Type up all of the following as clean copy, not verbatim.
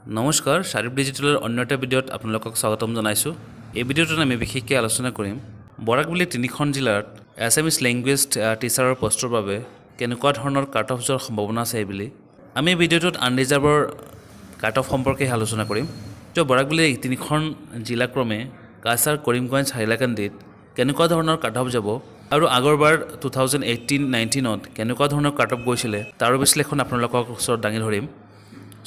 নমস্কাৰ শাৰীব ডিজিটেলৰ অন্য এটা ভিডিঅ'ত আপোনালোকক স্বাগতম জনাইছোঁ। এই ভিডিঅ'টোত আমি বিশেষকৈ আলোচনা কৰিম বৰাক বুলি তিনিখন জিলাত এছামিজ লেংগুৱেজ টিচাৰৰ পোষ্টৰ বাবে কেনেকুৱা ধৰণৰ কাট অফ যোৱাৰ সম্ভাৱনা আছে বুলি। আমি ভিডিঅ'টোত আনৰিজাৰ্ভৰ কাট অফ সম্পৰ্কে আলোচনা কৰিম। তো বৰাক বুলি তিনিখন জিলাক্ৰমে কাছাৰ, কৰিমগঞ্জ, হাইলাকান্দিত কেনেকুৱা ধৰণৰ কাট অফ যাব আৰু আগৰবাৰ 2018-19ত কেনেকুৱা ধৰণৰ কাট অফ গৈছিলে তাৰ বিশ্লেষণ আপোনালোকৰ ওচৰত দাঙি ধৰিম।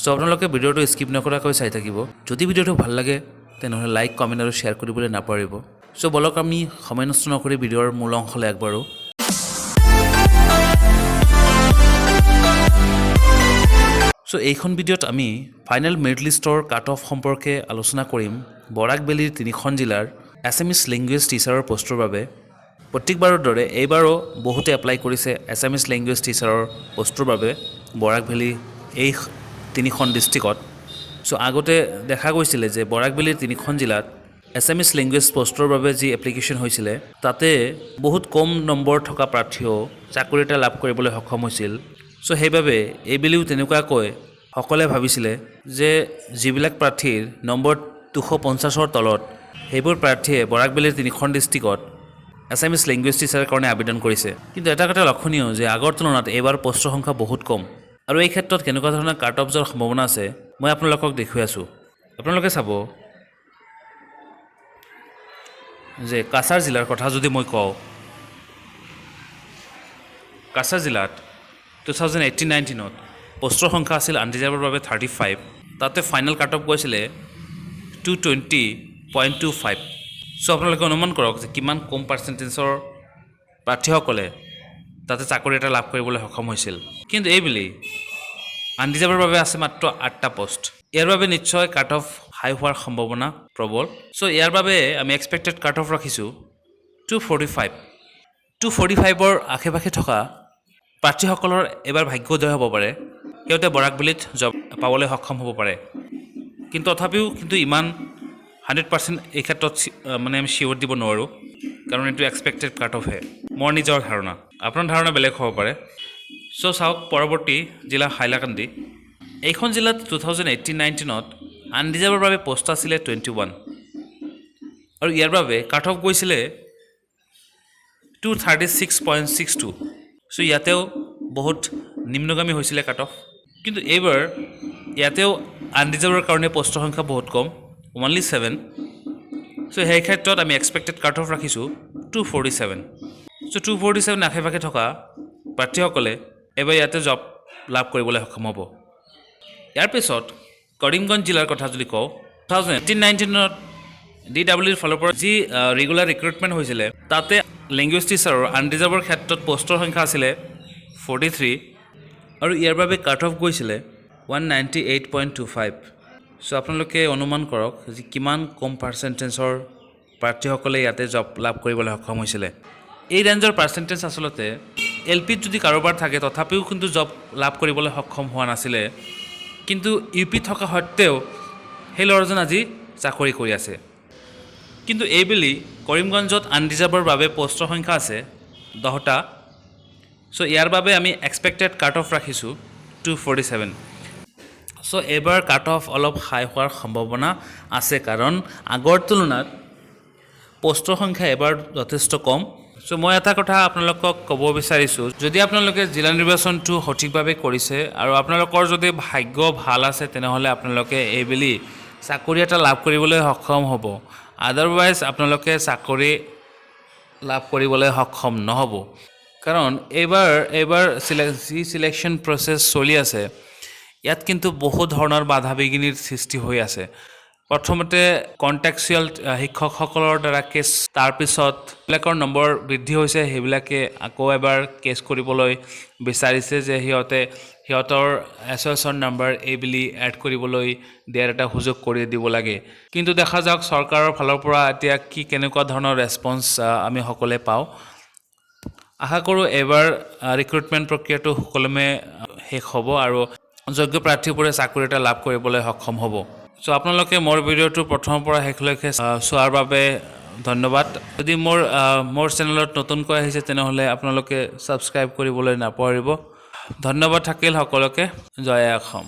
সো আপোনালোকে ভিডিঅ'টো স্কিপ নকৰাকৈ চাই থাকিব। যদি ভিডিঅ'টো ভাল লাগে তেনেহ'লে লাইক, কমেণ্ট আৰু শ্বেয়াৰ কৰিবলৈ নাপাহৰিব। সো বলক আমি সময় নষ্ট নকৰি ভিডিঅ'ৰ মূল অংশলৈ আগবাঢ়ো। সো এইখন ভিডিঅ'ত আমি ফাইনেল মেৰিট লিষ্টৰ কাট অফ সম্পৰ্কে আলোচনা কৰিম বৰাক ভেলীৰ তিনিখন জিলাৰ এছামিজ লেংগুৱেজ টিচাৰৰ পোষ্টৰ বাবে। প্ৰত্যেকবাৰৰ দৰে এইবাৰো বহুতে এপ্লাই কৰিছে এছামিজ লেংগুৱেজ টিচাৰৰ পোষ্টৰ বাবে বৰাক ভেলী এই তিনিখন ডিষ্ট্ৰিক্টত। সো আগতে দেখা গৈছিলে যে বৰাক ভেলীৰ তিনিখন জিলাত এছামিজ লেংগুৱেজ পোষ্টৰ বাবে যি এপ্লিকেশ্যন হৈছিলে তাতে বহুত কম নম্বৰ থকা প্ৰাৰ্থীও চাকৰি এটা লাভ কৰিবলৈ সক্ষম হৈছিল। সো সেইবাবে এইবেলিও তেনেকুৱাকৈ সকলোৱে ভাবিছিলে যে যিবিলাক প্ৰাৰ্থীৰ নম্বৰ 250ৰ তলত সেইবোৰ প্ৰাৰ্থীয়ে বৰাক ভেলীৰ তিনিখন ডিষ্ট্ৰিক্টত এছামিজ লেংগুৱেজ টিচাৰৰ কাৰণে আবেদন কৰিছে। কিন্তু এটা কথা লক্ষণীয় যে আগৰ তুলনাত এইবাৰ পোষ্টৰ সংখ্যা বহুত কম আৰু এই ক্ষেত্ৰত কেনেকুৱা ধৰণৰ কাট অফ যোৱাৰ সম্ভাৱনা আছে মই আপোনালোকক দেখুৱাই আছোঁ। আপোনালোকে চাব যে কাছাৰ জিলাৰ কথা যদি মই কওঁ, কাছাৰ জিলাত 2018-19ত পোষ্টৰ সংখ্যা আছিল আনৰিজাৰ্ভৰ বাবে 35। তাতে ফাইনেল কাট অফ গৈছিলে 220.25। সো আপোনালোকে অনুমান কৰক যে কিমান কম পাৰ্চেণ্টেজৰ প্ৰাৰ্থীসকলে তাতে চাকৰি এটা লাভ কৰিবলৈ সক্ষম হৈছিল। কিন্তু এইবুলি আনৰিজাৰ্ভৰ বাবে আছে মাত্ৰ 8টা পোষ্ট। ইয়াৰ বাবে নিশ্চয় কাট অফ হাই হোৱাৰ সম্ভাৱনা প্ৰবল। সো ইয়াৰ বাবে আমি এক্সপেক্টেড কাট অফ ৰাখিছোঁ 245। 245ৰ আশে-পাশে থকা প্ৰাৰ্থীসকলৰ এবাৰ ভাগ্যোদয় হ'ব পাৰে, সিহঁতে বৰাক ভেলীত জব পাবলৈ সক্ষম হ'ব পাৰে। কিন্তু তথাপিও ইমান 100% এই ক্ষেত্ৰত মানে আমি চিয়ৰ দিব নোৱাৰোঁ, কাৰণ এইটো এক্সপেক্টেড কাট অফহে। মোৰ নিজৰ ধাৰণা, আপোনাৰ ধাৰণা বেলেগ হ'ব পাৰে। সো চাওক পৰৱৰ্তী জিলা হাইলাকান্দি। এইখন জিলাত 2018-19ত আনৰিজাৰ্ভৰ বাবে পোষ্ট আছিলে 21 আৰু ইয়াৰ বাবে কাট অফ গৈছিলে 236.62। সো ইয়াতেও বহুত নিম্নগামী হৈছিলে কাট অফ। কিন্তু এইবাৰ ইয়াতেও আনৰিজাৰ্ভৰ কাৰণে পোষ্টৰ সংখ্যা বহুত কম, only 7। সো সেই ক্ষেত্ৰত আমি এক্সপেক্টেড কাট অফ ৰাখিছোঁ 247। সো 247 আশে-পাশে থকা প্ৰাৰ্থীসকলে এইবাৰ ইয়াতে জব লাভ কৰিবলৈ সক্ষম হ'ব। ইয়াৰ পিছত কৰিমগঞ্জ জিলাৰ কথা যদি কওঁ, 2018-19ত DWৰ ফালৰ পৰা যি ৰেগুলাৰ ৰিক্ৰুটমেণ্ট হৈছিলে তাতে লেংগুৱেজ টিচাৰৰ আনৰিজাৰ্ভৰ ক্ষেত্ৰত পোষ্টৰ সংখ্যা আছিলে 43 আৰু ইয়াৰ বাবে কাট অফ গৈছিলে 198.25। সো আপোনালোকে অনুমান কৰক যে কিমান কম পাৰ্চেণ্টেজৰ প্ৰাৰ্থীসকলে ইয়াতে জব লাভ কৰিবলৈ সক্ষম হৈছিলে। এই ৰেঞ্জৰ পাৰ্চেণ্টেজ আচলতে LPত যদি কাৰোবাৰ থাকে তথাপিও কিন্তু জব লাভ কৰিবলৈ সক্ষম হোৱা নাছিলে। কিন্তু UP থকা সত্ত্বেও সেই ল'ৰাজন আজি চাকৰি কৰি আছে। কিন্তু এইবেলি কৰিমগঞ্জত আনৰিজাৰ্ভৰ বাবে পোষ্টৰ সংখ্যা আছে 10টা। সো ইয়াৰ বাবে আমি এক্সপেক্টেড কাট অফ ৰাখিছোঁ 247। সো এইবাৰ কাট অফ অলপ হাই হোৱাৰ সম্ভাৱনা আছে, কাৰণ আগৰ তুলনাত পোষ্টৰ সংখ্যা এবাৰ যথেষ্ট কম। সো মই এটা কথা আপোনালোকক ক'ব বিচাৰিছোঁ, যদি আপোনালোকে জিলা নিৰ্বাচনটো সঠিকভাৱে কৰিছে আৰু আপোনালোকৰ যদি ভাগ্য ভাল আছে তেনেহ'লে আপোনালোকে এইবেলি চাকৰি এটা লাভ কৰিবলৈ সক্ষম হ'ব। আদাৰৱাইজ আপোনালোকে চাকৰি লাভ কৰিবলৈ সক্ষম নহ'ব, কাৰণ এইবাৰ যি চিলেকশ্যন প্ৰচেছ চলি আছে ইয়াত কিন্তু বহু ধৰণৰ বাধা বিঘিনিৰ সৃষ্টি হৈ আছে। প্ৰথমতে কণ্টেক্সুৱেল শিক্ষকসকলৰ দ্বাৰা কেছ, তাৰপিছত যিবিলাকৰ নম্বৰ বৃদ্ধি হৈছে সেইবিলাকে আকৌ এবাৰ কেছ কৰিবলৈ বিচাৰিছে যে সিহঁতৰ এছ'চিয়েশ্যন নম্বৰ এইবুলি এড কৰিবলৈ দিয়াৰ এটা সুযোগ কৰি দিব লাগে। কিন্তু দেখা যাওক চৰকাৰৰ ফালৰ পৰা এতিয়া কেনেকুৱা ধৰণৰ ৰেছপন্স আমি সকলোৱে পাওঁ। আশা কৰোঁ এইবাৰ ৰিক্ৰুটমেণ্ট প্ৰক্ৰিয়াটো সুকলমে শেষ হ'ব আৰু যোগ্য প্ৰাৰ্থীবোৰে চাকৰি এটা লাভ কৰিবলৈ সক্ষম হ'ব। সো আপোনালোকে মোৰ ভিডিঅ'টো প্ৰথমৰ পৰা শেষলৈকে চোৱাৰ বাবে ধন্যবাদ। যদি মোৰ চেনেলত নতুনকৈ আহিছে তেনেহ'লে আপোনালোকে ছাবস্ক্ৰাইব কৰিবলৈ নাপাহৰিব। ধন্যবাদ থাকিল সকলোকে। জয় অসম।